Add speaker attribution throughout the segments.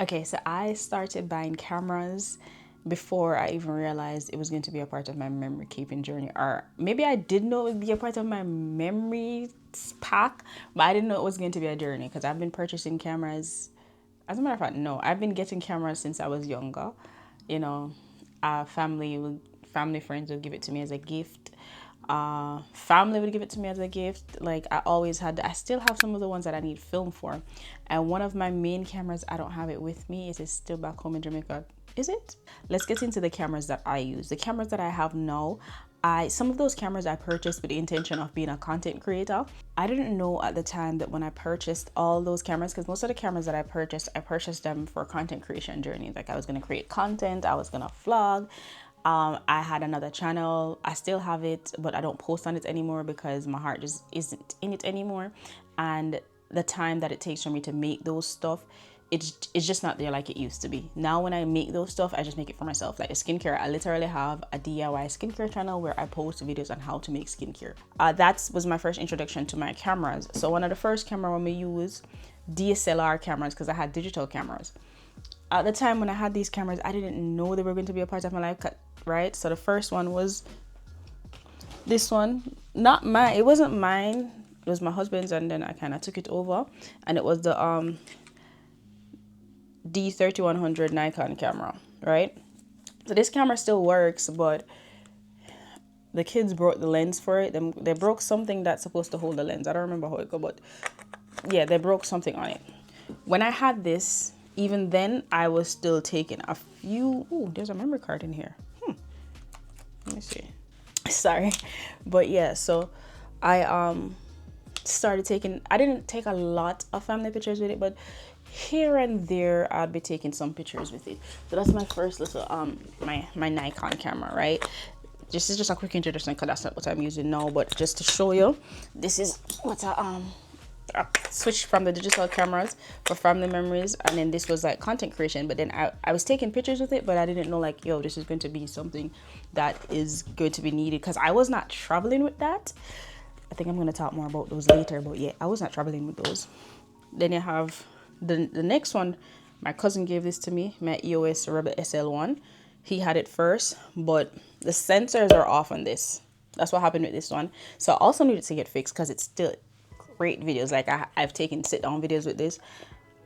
Speaker 1: Okay, so I started buying cameras before I even realized it was going to be a part of my memory keeping journey. Or maybe I did know it would be a part of my memory pack, but I didn't know it was going to be a journey because I've been purchasing cameras. As a matter of fact, no, I've been getting cameras since I was younger. You know, family friends would give it to me as a gift. Family would give it to me as a gift. Like I always had, I still have some of the ones that I need film for, and one of my main cameras, I don't have it with me. It is still back home in Jamaica. Is it? Let's get into the cameras that I use. The cameras that I have now, some of those cameras I purchased with the intention of being a content creator. I didn't know at the time that when I purchased all those cameras, because most of the cameras that I purchased them for content creation journey. Like I was gonna create content, I was gonna vlog. I had another channel. I still have it, but I don't post on it anymore because my heart just isn't in it anymore. And the time that it takes for me to make those stuff, it's just not there like it used to be. Now when I make those stuff, I just make it for myself. Like a skincare, I literally have a DIY skincare channel where I post videos on how to make skincare. That was my first introduction to my cameras. So one of the first camera I'm gonna use DSLR cameras because I had digital cameras. At the time when I had these cameras, I didn't know they were going to be a part of my life, right? So the first one was this one, not mine. It wasn't mine. It was my husband's, and then I kind of took it over, and it was the D3100 Nikon camera, right? So this camera still works, but the kids broke the lens for it. They broke something that's supposed to hold the lens. I don't remember how it go, but yeah, they broke something on it. When I had this, even then, I was still taking a few. Oh, there's a memory card in here. Let me see. Sorry, but yeah. So I started taking. I didn't take a lot of family pictures with it, but here and there I'd be taking some pictures with it. So that's my first little my Nikon camera, right? This is just a quick introduction because that's not what I'm using now, but just to show you, this is what I switched from the digital cameras for family memories, and then this was like content creation. But then I was taking pictures with it, but I didn't know like, yo, this is going to be something that is going to be needed because I was not traveling with that. I think I'm going to talk more about those later, but yeah, I was not traveling with those. Then you have the next one. My cousin gave this to me, my EOS Rebel SL1. He had it first, but the sensors are off on this. That's what happened with this one. So I also needed to get fixed because it's still great videos. Like I've taken sit down videos with this.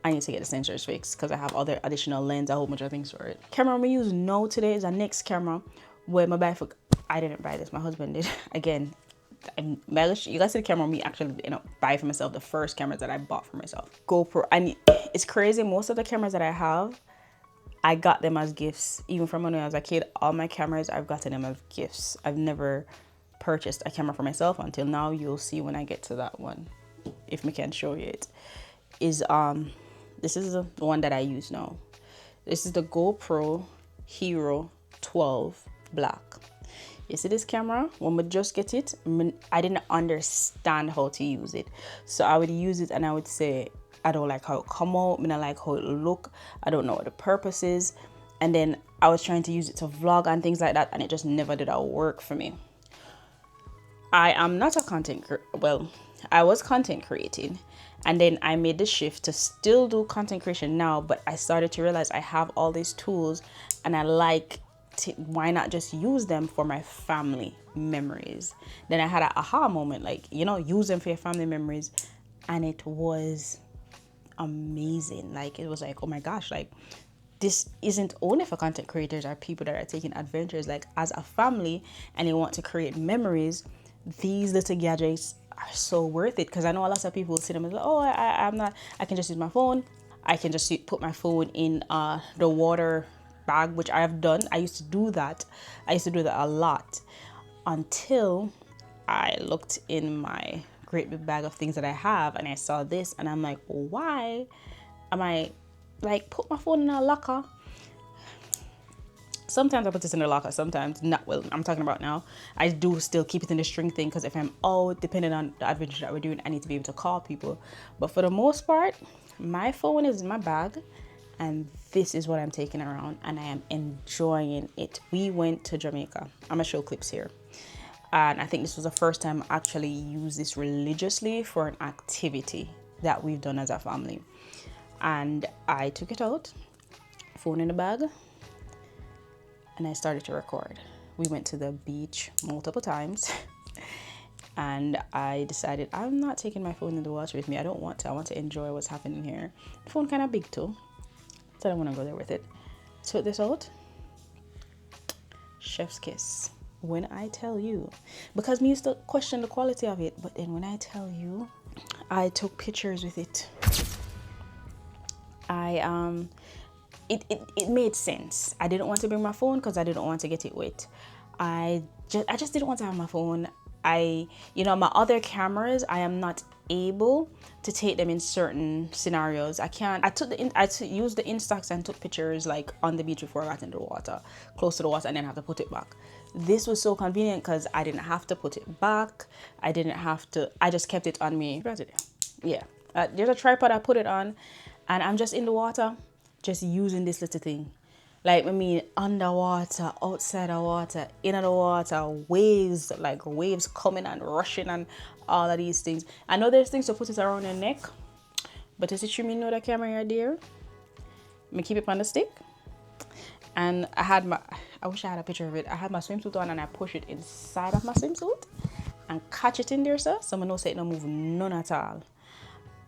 Speaker 1: I need to get the sensors fixed because I have other additional lens, a whole bunch of things for it. Camera I'm gonna use now today is a next camera where my buy for. I didn't buy this, my husband did. Again, you guys see the camera me actually buy for myself. The first cameras that I bought for myself, GoPro. It's crazy. Most of the cameras that I have, I got them as gifts. Even from when I was a kid, all my cameras I've gotten them as gifts. I've never purchased a camera for myself until now. You'll see when I get to that one, if we can show you it. This is the one that I use now. This is the GoPro Hero 12 Black. You see this camera? When we just get it, I didn't understand how to use it. So I would use it and I would say, I don't like how it come out. I don't like how it look. I don't know what the purpose is. And then I was trying to use it to vlog and things like that, and it just never did work for me. I am not a I was content creating, and then I made the shift to still do content creation now, but I started to realize I have all these tools and why not just use them for my family memories? Then I had an aha moment, like, use them for your family memories, and it was amazing. Like, it was like, oh my gosh, like, this isn't only for content creators or people that are taking adventures. Like, as a family and you want to create memories, these little gadgets are so worth it. Because I know a lot of people see them as like, oh, I can just use my phone. I can just put my phone in the water bag, which I have done. I used to do that a lot until I looked in my great big bag of things that I have and I saw this, and I'm like, why am I like put my phone in a locker? Sometimes I put this in the locker, sometimes not. Well, I'm talking about now. I do still keep it in the string thing because if I'm out, depending on the adventure that we're doing, I need to be able to call people. But for the most part, my phone is in my bag, and this is what I'm taking around, and I am enjoying it. We went to Jamaica. I'm gonna show clips here. And I think this was the first time I actually used this religiously for an activity that we've done as a family. And I took it out, phone in the bag, and I started to record. We went to the beach multiple times and I decided I'm not taking my phone in the water with me. I don't want to. I want to enjoy what's happening here. The phone kind of big too, so I don't want to go there with it. Took this out. Chef's kiss. When I tell you, because me used to question the quality of it, but then when I tell you, I took pictures with it. It made sense. I didn't want to bring my phone because I didn't want to get it wet. I just didn't want to have my phone. My other cameras, I am not able to take them in certain scenarios. I can't. I used the Instax and took pictures like on the beach before I got into the water, close to the water, and then have to put it back. This was so convenient because I didn't have to put it back. I just kept it on me. Yeah, there's a tripod I put it on, and I'm just in the water, just using this little thing. Like, I mean, underwater, outside the water, in the water, waves coming and rushing and all of these things. I know there's things to put it around your neck, but as you know the camera right there, me keep it on the stick. And I wish I had a picture of it. I had my swimsuit on and I push it inside of my swimsuit and catch it in there, so I know say it don't move none at all.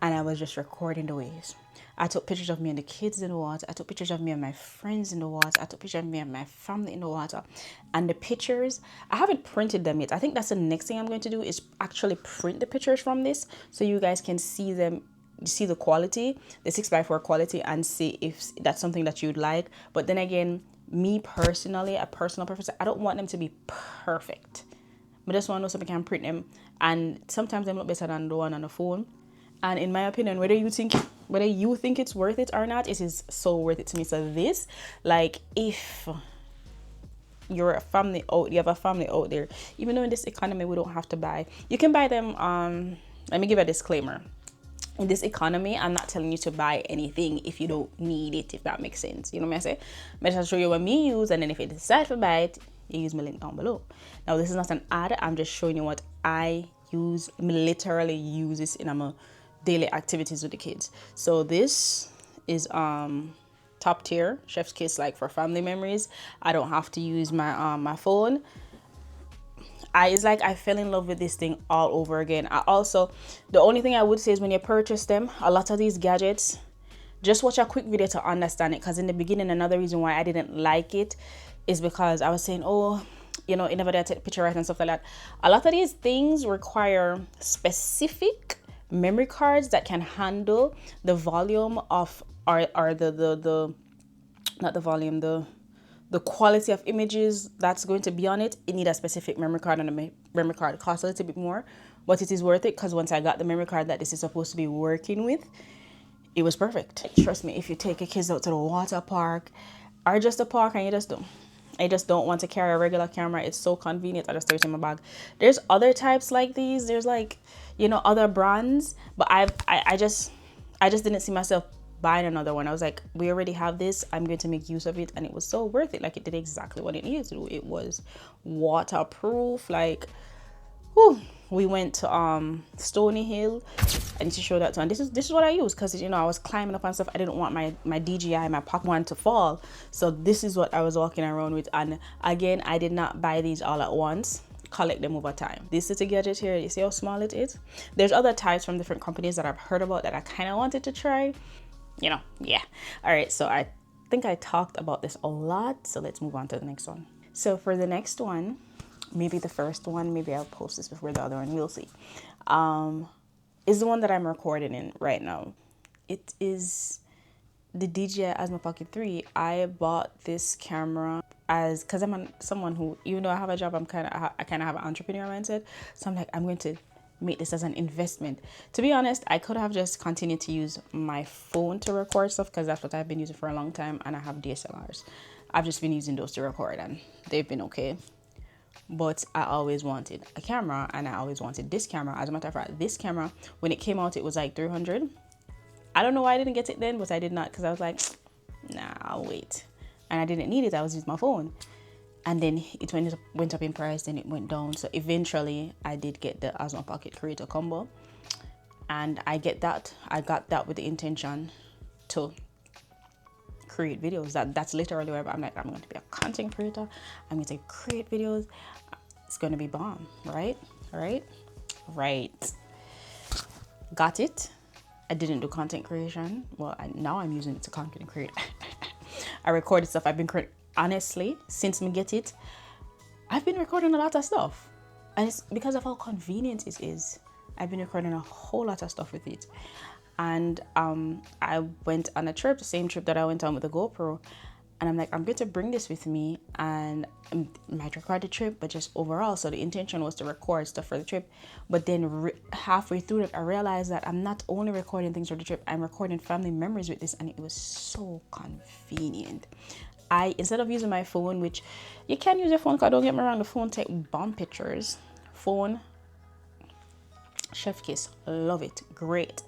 Speaker 1: And I was just recording the waves. I took pictures of me and the kids in the water. I took pictures of me and my friends in the water. I took pictures of me and my family in the water. And the pictures, I haven't printed them yet. I think that's the next thing I'm going to do, is actually print the pictures from this so you guys can see them, see the quality, the 6x4 quality, and see if that's something that you'd like. But then again, me personally, a personal preference, I don't want them to be perfect. But I just want to know so I can print them. And sometimes they look better than the one on the phone. And in my opinion, whether you think it's worth it or not, it is so worth it to me. So this, like, if you have a family out there, even though in this economy we don't have to buy, you can buy them. Let me give a disclaimer. In this economy, I'm not telling you to buy anything if you don't need it, if that makes sense. You know what I say? I'm just show you what me use, and then if you decide to buy it, you use my link down below. Now, this is not an ad. I'm just showing you what I use. I literally use this in my daily activities with the kids. So this is top tier chef's kiss, like for family memories. I don't have to use my phone. It's like I fell in love with this thing all over again. The only thing I would say is when you purchase them, a lot of these gadgets, just watch a quick video to understand it. Because in the beginning, another reason why I didn't like it is because I was saying, you never did take a picture right and stuff like that. A lot of these things require specific memory cards that can handle the volume of the quality of images that's going to be on it. It need a specific memory card, and the memory card costs a little bit more, but it is worth it because once I got the memory card that this is supposed to be working with, it was perfect. Trust me, if you take your kids out to the water park or just a park and you just don't want to carry a regular camera, it's so convenient. I just throw it in my bag. There's other types like these. There's like, other brands, but I just didn't see myself buying another one. I was like, we already have this, I'm going to make use of it, and it was so worth it. Like, it did exactly what it needed to do. It was waterproof. Like, whew. We went to Stony Hill. I need to show that too. And this is what I use because I was climbing up and stuff. I didn't want my DJI, my Pocket one, to fall. So this is what I was walking around with. And again, I did not buy these all at once. Collect them over time. This little gadget here, you see how small it is? There's other types from different companies that I've heard about that I kind of wanted to try. Yeah. All right, so I think I talked about this a lot. So let's move on to the next one. So for the next one, maybe the first one, maybe I'll post this before the other one, we'll see, is the one that I'm recording in right now. It is the DJI Osmo Pocket 3. I bought this camera because I'm someone who, even though I have a job, I kind of have an entrepreneur mindset. So I'm like, I'm going to make this as an investment. To be honest, I could have just continued to use my phone to record stuff because that's what I've been using for a long time, and I have DSLRs. I've just been using those to record and they've been okay. But I always wanted a camera, and I always wanted this camera. As a matter of fact, this camera, when it came out, it was like $300. I don't know why I didn't get it then, but I did not, because I was like, nah, I'll wait. And I didn't need it. I was using my phone. And then it went up in price, then it went down. So eventually I did get the Osmo Pocket Creator Combo. And I got that with the intention to create videos. That's literally where I'm like, I'm going to be a content creator. I'm going to create videos. It's going to be bomb, right? Right. Got it. I didn't do content creation. Well, now I'm using it to content create. I recorded stuff. I've been honestly, since me get it, I've been recording a lot of stuff, and it's because of how convenient it is. I've been recording a whole lot of stuff with it. And I went on a trip, the same trip that I went on with the GoPro, and I'm like, I'm going to bring this with me, and I might record the trip, but just overall. So the intention was to record stuff for the trip, but then halfway through it, I realized that I'm not only recording things for the trip, I'm recording family memories with this, and it was so convenient. Instead of using my phone, which you can use your phone, because don't get me wrong, the phone take bomb pictures. Phone, chef kiss, love it, great.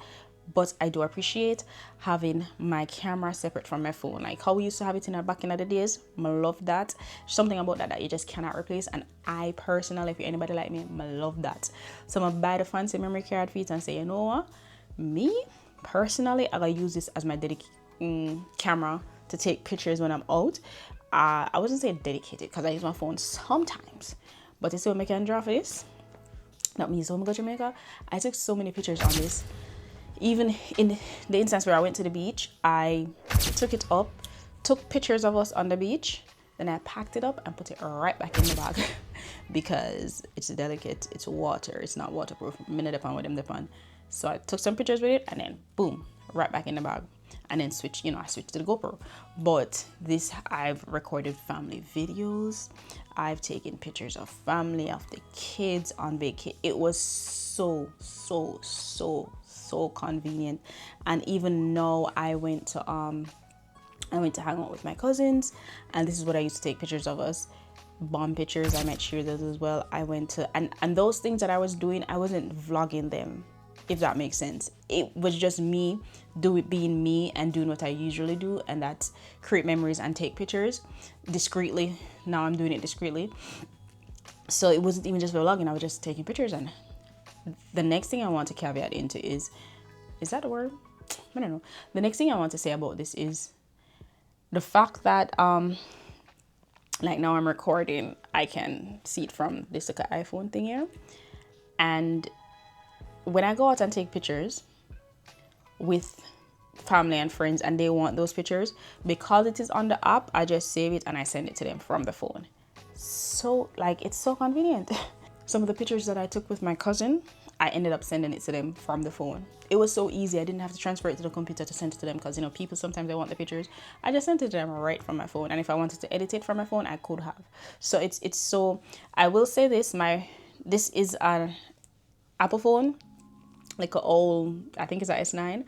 Speaker 1: But I do appreciate having my camera separate from my phone, like how we used to have it back in the days. I love that. Something about that you just cannot replace, and I personally, if you're anybody like me, I love that. So I'm gonna buy the fancy memory card for it and say, you know what, me personally, I'm gonna use this as my dedicated camera to take pictures when I'm out. I wasn't saying dedicated because I use my phone sometimes, but you see what I can draw for this? Not me. So when I go to Jamaica, I took so many pictures on this. Even in the instance where I went to the beach, I took it up, took pictures of us on the beach, then I packed it up and put it right back in the bag because it's delicate, it's water, it's not waterproof. Minute upon with them depend. So I took some pictures with it and then boom, right back in the bag. And then I switched to the GoPro. But this, I've recorded family videos. I've taken pictures of family, of the kids on vacation. It was so convenient. And even now I went to hang out with my cousins, and this is what I used to take pictures of us. Bomb pictures. I might share those as well. I went to and those things that I was doing, I wasn't vlogging them, if that makes sense. It was just me being me and doing what I usually do, and that's create memories and take pictures discreetly. Now I'm doing it discreetly. So it wasn't even just vlogging, I was just taking pictures. And the next thing I want to caveat into is that a word? I don't know. The next thing I want to say about this is the fact that like now I'm recording, I can see it from this like iPhone thing here. And when I go out and take pictures with family and friends and they want those pictures, because it is on the app, I just save it and I send it to them from the phone. So like, it's so convenient. Some of the pictures that I took with my cousin, I ended up sending it to them from the phone. It was so easy. I didn't have to transfer it to the computer to send it to them because, you know, people sometimes they want the pictures. I just sent it to them right from my phone. And if I wanted to edit it from my phone, I could have. So it's so, I will say this, this is an Apple phone, like an old, I think it's a S9.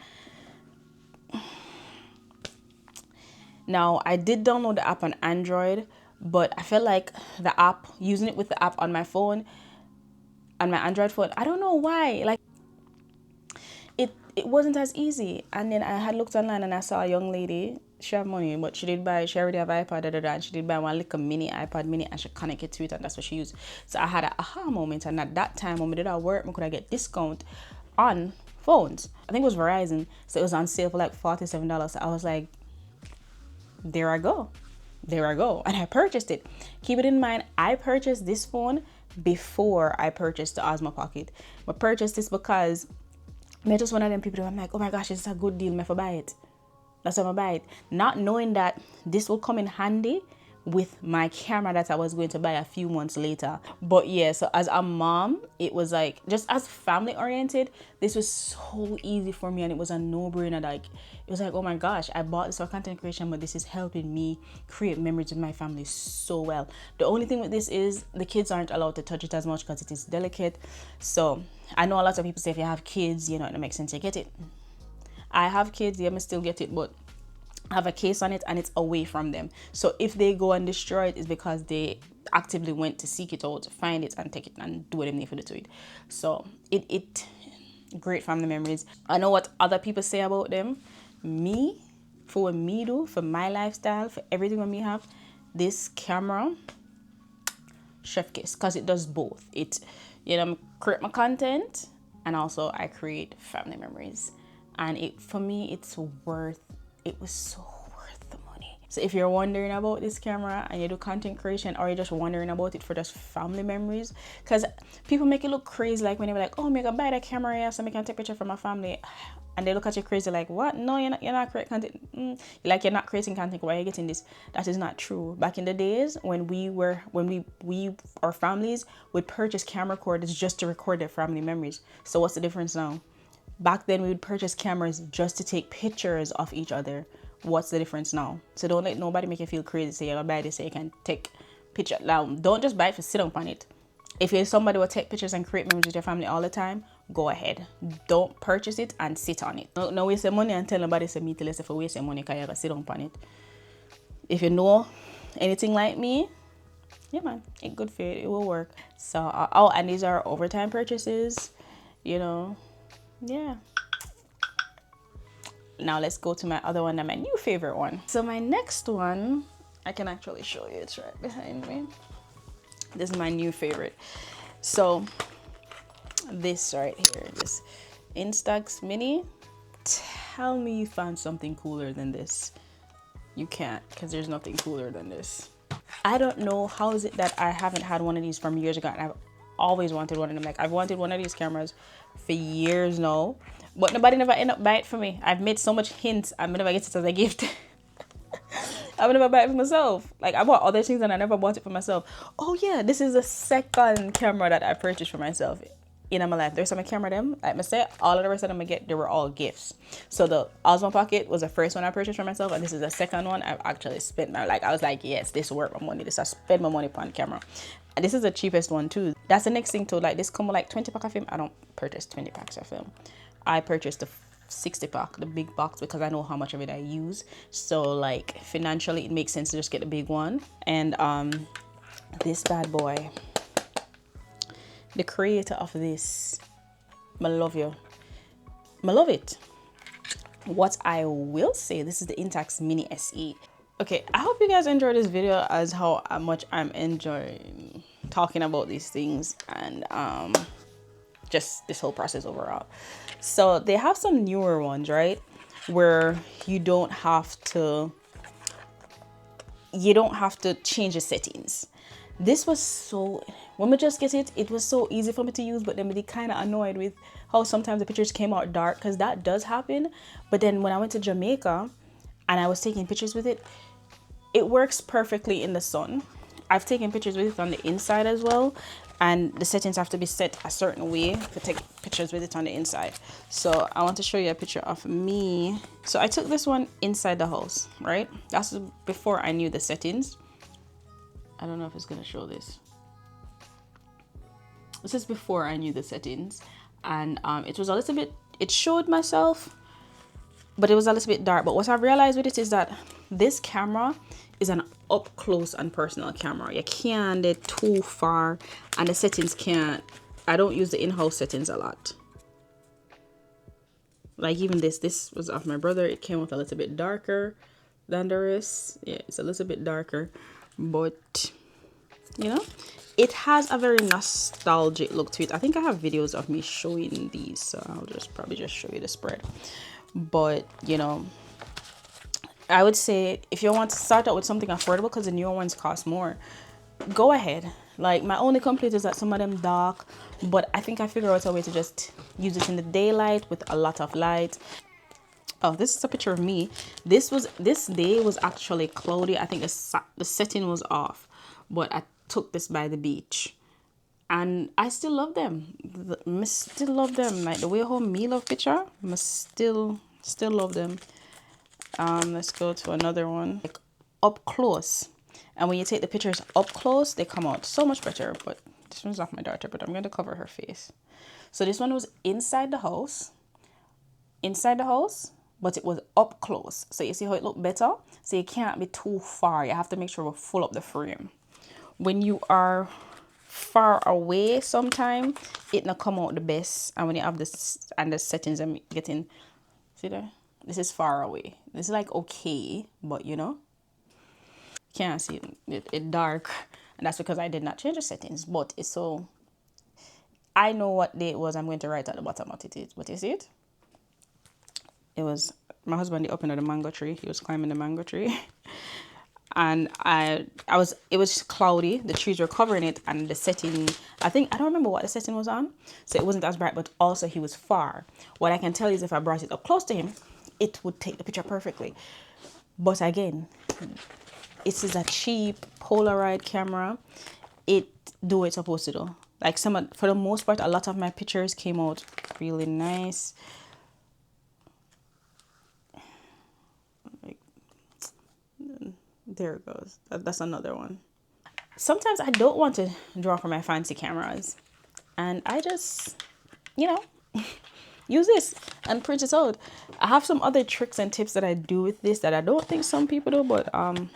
Speaker 1: Now, I did download the app on Android, but I felt like the app, using it with the app on my phone, on my Android phone, I don't know why, like it wasn't as easy. And then I had looked online and I saw a young lady, she had money, but she already have iPad, and she did buy one little mini iPad mini and she connected to it, and that's what she used. So I had an aha moment, and at that time when we did our work, we could get discount on phones. I think it was Verizon, so it was on sale for like $47. So I was like, there I go, and I purchased it. Keep it in mind, I purchased this phone before I purchased the Osmo Pocket. I purchased this because I'm just one of them people who I'm like, oh my gosh, it's a good deal, I buy it. That's why I buy it, not knowing that this will come in handy with my camera that I was going to buy a few months later. But yeah, so as a mom, it was like, just as family oriented, this was so easy for me, and it was a no-brainer. Like, it was like, oh my gosh, I bought this for content creation, but this is helping me create memories with my family so well. The only thing with this is the kids aren't allowed to touch it as much because it is delicate. So I know a lot of people say if you have kids, you know, it makes sense to get it. I have kids, yeah, I still get it, but I have a case on it and it's away from them. So if they go and destroy it, it's because they actively went to seek it out, to find it and take it and do what they need to do to it. So it great family memories. I know what other people say about them. Me, for what me do, for my lifestyle, for everything that me have, this camera, chef kiss, because it does both. It, you know, create my content and also I create family memories. And for me, it's worth it was so worth the money. So if you're wondering about this camera and you do content creation, or you're just wondering about it for just family memories, because people make it look crazy, like when they're like, oh, I'm gonna buy that camera, yeah, so I can take picture for my family, and they look at you crazy like, what? No, you're not creating content. Like, you're not creating content. Why are you getting this? That is not true. Back in the days when we our families would purchase camera recorders just to record their family memories. So what's the difference now? Back then we would purchase cameras just to take pictures of each other. What's the difference now? So don't let nobody make you feel crazy. Say you're gonna buy this so you can take picture. Now, don't just buy it for sit on it. If you're somebody who will take pictures and create memories with your family all the time, go ahead. Don't purchase it and sit on it. No waste your money and tell nobody to me till you say for waste your money because you're gonna sit on it. If you know anything like me, yeah man, it's good for it. It will work. So and these are overtime purchases, you know. Yeah. Now let's go to my other one and my new favorite one. So my next one, I can actually show you. It's right behind me. This is my new favorite. So this right here, this Instax Mini. Tell me you found something cooler than this. You can't, because there's nothing cooler than this. I don't know how is it that I haven't had one of these from years ago, and I've always wanted one of them. Like, I've wanted one of these cameras for years now, but nobody never end up buying it for me. I've made so much hints, I never get it as a gift. I would never buy it for myself. Like, I bought other things and I never bought it for myself. Oh yeah, this is the second camera that I purchased for myself in my life. There's some camera them, like I said, all of the rest of them I get, they were all gifts. So the Osmo Pocket was the first one I purchased for myself, and this is the second one I've actually spent my, like, I was like, yes, this worth my money. This I spend my money upon camera. And this is the cheapest one too. That's the next thing too. Like, this come with like 20 pack of film. I don't purchase 20 packs of film. I purchased the 60 pack, the big box, because I know how much of it I use. So like financially it makes sense to just get the big one. And this bad boy, the creator of this, I love you, I love it. What I will say, this is the Instax Mini SE. Okay, I hope you guys enjoy this video as how much I'm enjoying talking about these things and just this whole process overall. So they have some newer ones, right, where you don't have to change the settings. This was so, when we just get it, it was so easy for me to use, but then we kind of annoyed with how sometimes the pictures came out dark, because that does happen. But then when I went to Jamaica and I was taking pictures with it, it works perfectly in the sun. I've taken pictures with it on the inside as well, and the settings have to be set a certain way to take pictures with it on the inside. So I want to show you a picture of me. So I took this one inside the house, right? That's before I knew the settings. I don't know if it's gonna show this. This is before I knew the settings, and it was a little bit, it showed myself, but it was a little bit dark. But what I realized with it is that this camera is an up close and personal camera. You can't get too far, and the settings can't, I don't use the in-house settings a lot. Like even this was of my brother. It came out a little bit darker than the rest. Yeah, it's a little bit darker, but you know, it has a very nostalgic look to it. I think I have videos of me showing these, so I'll probably just show you the spread. But you know, I would say if you want to start out with something affordable, because the newer ones cost more, go ahead. Like, my only complaint is that some of them dark, but I think I figured out a way to just use it in the daylight with a lot of light. Oh, this is a picture of me. This day was actually cloudy. I think the setting was off, but I took this by the beach, and I still love them. I still love them. Like the way how me love picture, I still love them. Let's go to another one, like up close. And when you take the pictures up close, they come out so much better. But this one's not my daughter, but I'm going to cover her face. So this one was inside the house, but it was up close. So you see how it looked better? So you can't be too far. You have to make sure we full up the frame. When you are far away, sometime it not come out the best. And when you have this and the settings I'm getting, see there? This is far away. This is like okay, but you know, can't see it dark, and that's because I did not change the settings. But it's so, I know what day it was. I'm going to write at the bottom what it is. But you see it It was my husband up under the mango tree. He was climbing the mango tree. And it was cloudy, the trees were covering it, and the setting, I don't remember what the setting was on, so it wasn't as bright, but also he was far. What I can tell you is if I brought it up close to him, it would take the picture perfectly. But again, this is a cheap Polaroid camera. It do what it's supposed to do. Like for the most part, a lot of my pictures came out really nice. There it goes. That's another one. Sometimes I don't want to draw for my fancy cameras, and I just, use this and print it out. I have some other tricks and tips that I do with this that I don't think some people do, but I'm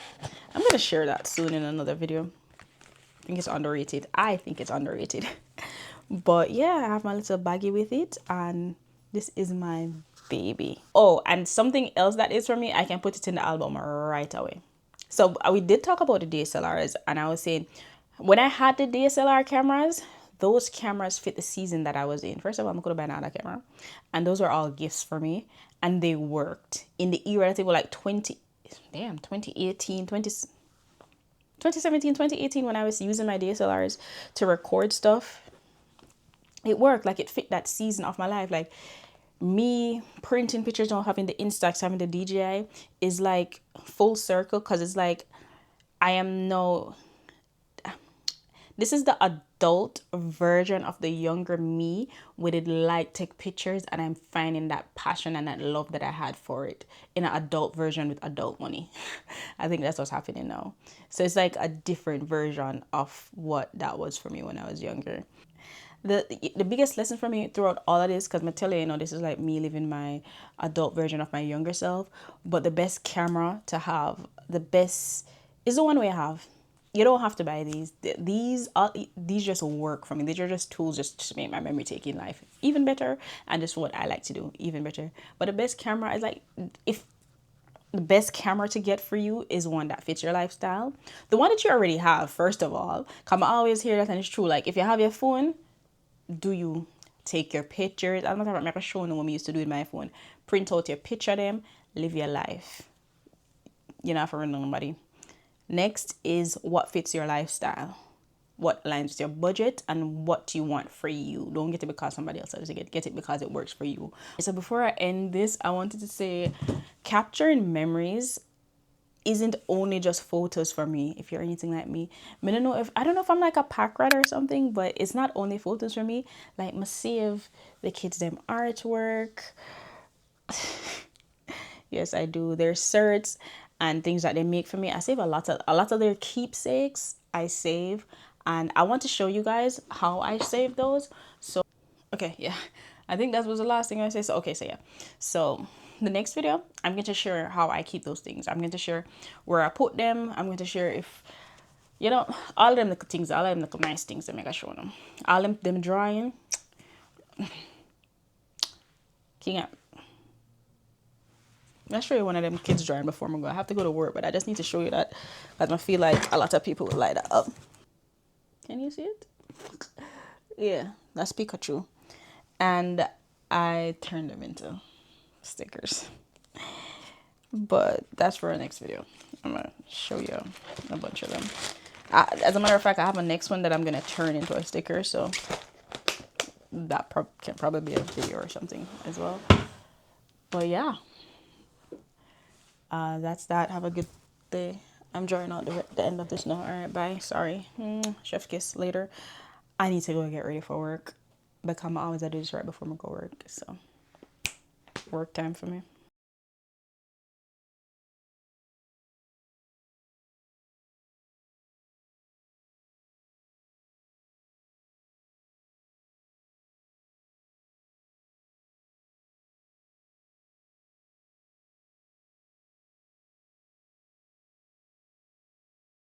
Speaker 1: gonna share that soon in another video. I think it's underrated. But yeah, I have my little baggie with it, and this is my baby. Oh, and something else that is for me, I can put it in the album right away. So we did talk about the DSLRs, and I was saying when I had the DSLR cameras, those cameras fit the season that I was in. First of all, I'm going to buy another camera, and those were all gifts for me, and they worked in the era that they were like 2017, 2018, when I was using my DSLRs to record stuff. It worked, like it fit that season of my life. Like me printing pictures now, having the Instax, having the DJI is like full circle, because it's like this is the adult version of the younger me with it, like take pictures, and I'm finding that passion and that love that I had for it in an adult version with adult money. I think that's what's happening now. So it's like a different version of what that was for me when I was younger. The biggest lesson for me throughout all of this, because I'm telling you, this is like me living my adult version of my younger self, but the best camera to have, the best, is the one we have. You don't have to buy these. These just work for me. These are just tools just to make my memory taking life even better, and just what I like to do even better. But the best camera is like, if the best camera to get for you is one that fits your lifestyle, the one that you already have, first of all. Come, I always hear that, and it's true. Like if you have your phone, do you take your pictures? I'm not talking about showing them what we used to do with my phone. Print out your picture them, live your life. You're not for nobody. Next is what fits your lifestyle, what aligns with your budget, and what you want for you. Don't get it because somebody else says it. Get it because it works for you. So before I end this, I wanted to say capturing memories isn't only just photos for me. If you're anything like me, I don't know if I'm like a pack rat or something, but it's not only photos for me. Like, I save the kids them artwork. Yes, I do. Their certs and things that they make for me. I save a lot of their keepsakes. I save, and I want to show you guys how I save those. So okay, yeah, I think that was the last thing I said. So okay, so yeah, so the next video, I'm going to share how I keep those things. I'm going to share where I put them. I'm going to share if, all of them little things, all of them little nice things that make I show them. All of them drawing. King up. I'll show you one of them kids drawing before I'm going. I have to go to work, but I just need to show you that because I feel like a lot of people would light that up. Can you see it? Yeah, that's Pikachu. And I turned them into stickers. But that's for our next video. I'm gonna show you a bunch of them. As a matter of fact, I have a next one that I'm gonna turn into a sticker, so that can probably be a video or something as well. But yeah, that's that. Have a good day. I'm drawing out the end of this now. All right, bye. Sorry. Chef's kiss later. I need to go get ready for work because I always do this right before I go work. So work time for me.